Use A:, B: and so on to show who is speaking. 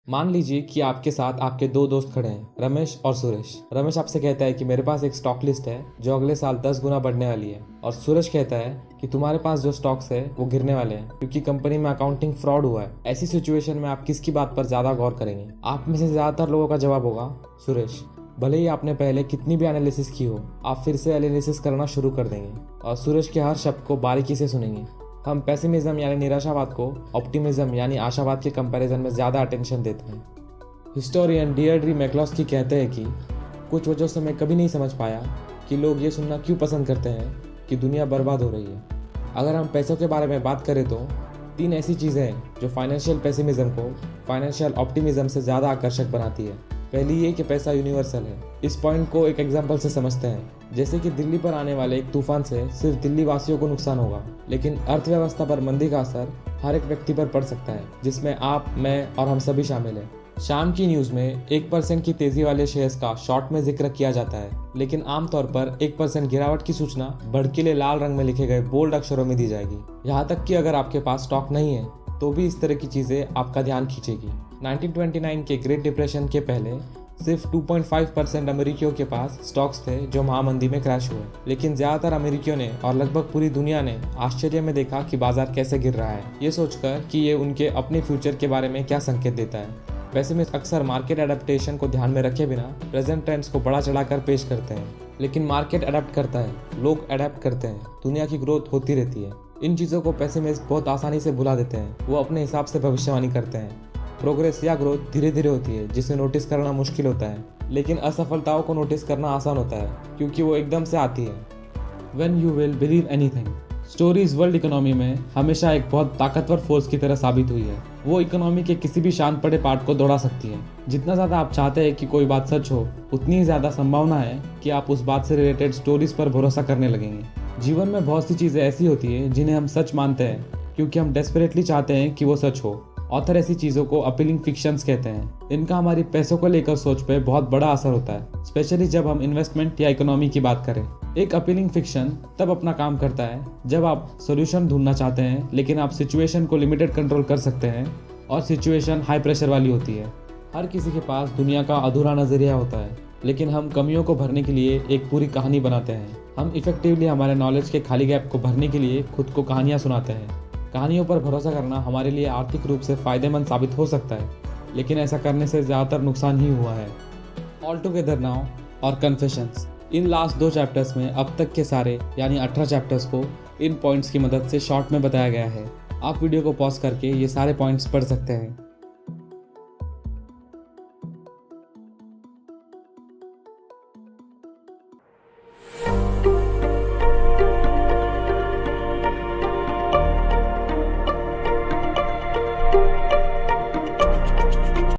A: मान लीजिए कि आपके साथ आपके दो दोस्त खड़े हैं, रमेश और सुरेश। रमेश आपसे कहता है कि मेरे पास एक स्टॉक लिस्ट है जो अगले साल 10 गुना बढ़ने वाली है, और सुरेश कहता है कि तुम्हारे पास जो स्टॉक्स है वो गिरने वाले हैं क्योंकि कंपनी में अकाउंटिंग फ्रॉड हुआ है। ऐसी सिचुएशन में आप किसकी बात पर ज्यादा गौर करेंगे? आप में से ज्यादातर लोगों का जवाब होगा सुरेश। भले ही आपने पहले कितनी भी एनालिसिस की हो, आप फिर से एनालिसिस करना शुरू कर देंगे और सुरेश के हर शब्द को बारीकी से सुनेंगे। हम पेसिमिज्म यानी निराशावाद को ऑप्टिमिज्म यानी आशावाद के कंपैरिजन में ज़्यादा अटेंशन देते हैं। हिस्टोरियन डियर्ड्री मैक्लॉस्की कहते हैं कि कुछ वजहों से मैं कभी नहीं समझ पाया कि लोग ये सुनना क्यों पसंद करते हैं कि दुनिया बर्बाद हो रही है। अगर हम पैसों के बारे में बात करें तो 3 ऐसी चीज़ें हैं जो फाइनेंशियल पेसिमिज्म को फाइनेंशियल ऑप्टिमिज्म से ज़्यादा आकर्षक बनाती है। पहली ये कि पैसा यूनिवर्सल है। इस पॉइंट को एक एग्जांपल से समझते हैं। जैसे कि दिल्ली पर आने वाले एक तूफान से सिर्फ दिल्ली वासियों को नुकसान होगा, लेकिन अर्थव्यवस्था पर मंदी का असर हर एक व्यक्ति पर पड़ सकता है, जिसमें आप, मैं और हम सभी शामिल हैं। शाम की न्यूज़ में 1% की तेजी वाले शेयर्स का शॉर्ट में जिक्र किया जाता है, लेकिन आमतौर पर 1% गिरावट की सूचना भड़कीले लाल रंग में लिखे गए बोल्ड अक्षरों में दी जाएगी। यहाँ तक कि अगर आपके पास स्टॉक नहीं है तो भी इस तरह की चीज़ें आपका ध्यान खींचेगी। 1929 के ग्रेट डिप्रेशन के पहले सिर्फ 2.5% अमेरिकियों के पास स्टॉक्स थे जो महामंदी में क्रैश हुए, लेकिन ज़्यादातर अमेरिकियों ने और लगभग पूरी दुनिया ने आश्चर्य में देखा कि बाजार कैसे गिर रहा है, ये सोचकर कि ये उनके अपने फ्यूचर के बारे में क्या संकेत देता है। वैसे में अक्सर मार्केट एडेप्टेशन को ध्यान में रखे बिना प्रेजेंट ट्रेंड्स को बढ़ा चढ़ाकर पेश करते हैं, लेकिन मार्केट अडेप्ट करता है, लोग अडेप्ट करते हैं, दुनिया की ग्रोथ होती रहती है। इन चीज़ों को पेसिमिस्ट बहुत आसानी से भुला देते हैं। वो अपने हिसाब से भविष्यवाणी करते हैं। प्रोग्रेस या ग्रोथ धीरे धीरे होती है, जिसे नोटिस करना मुश्किल होता है, लेकिन असफलताओं को नोटिस करना आसान होता है क्योंकि वो एकदम से आती है। When you will believe anything, stories world economy में हमेशा एक बहुत ताकतवर फोर्स की तरह साबित हुई है। वो इकोनॉमी के किसी भी शांत पड़े पार्ट को दौड़ा सकती है। जितना ज़्यादा आप चाहते हैं कि कोई बात सच हो, उतनी ही ज़्यादा संभावना है कि आप उस बात से रिलेटेड स्टोरीज पर भरोसा करने लगेंगे। जीवन में बहुत सी चीज़ें ऐसी होती है जिन्हें हम सच मानते हैं क्योंकि हम डेस्परेटली चाहते हैं कि वो सच हो। ऑथर ऐसी चीज़ों को अपीलिंग फिक्शंस कहते हैं। इनका हमारी पैसों को लेकर सोच पे बहुत बड़ा असर होता है, स्पेशली जब हम इन्वेस्टमेंट या इकोनॉमी की बात करें। एक अपीलिंग फिक्शन तब अपना काम करता है जब आप सॉल्यूशन ढूंढना चाहते हैं, लेकिन आप सिचुएशन को लिमिटेड कंट्रोल कर सकते हैं और सिचुएशन हाई प्रेशर वाली होती है। हर किसी के पास दुनिया का अधूरा नज़रिया होता है, लेकिन हम कमियों को भरने के लिए एक पूरी कहानी बनाते हैं। हम इफेक्टिवली हमारे नॉलेज के खाली गैप को भरने के लिए खुद को कहानियाँ सुनाते हैं। कहानियों पर भरोसा करना हमारे लिए आर्थिक रूप से फ़ायदेमंद साबित हो सकता है, लेकिन ऐसा करने से ज़्यादातर नुकसान ही हुआ है। ऑल टुगेदर नाउ और कन्फेशंस, इन लास्ट 2 चैप्टर्स में अब तक के सारे यानी 18 चैप्टर्स को इन पॉइंट्स की मदद से शॉर्ट में बताया गया है। आप वीडियो को पॉज करके ये सारे पॉइंट्स पढ़ सकते हैं।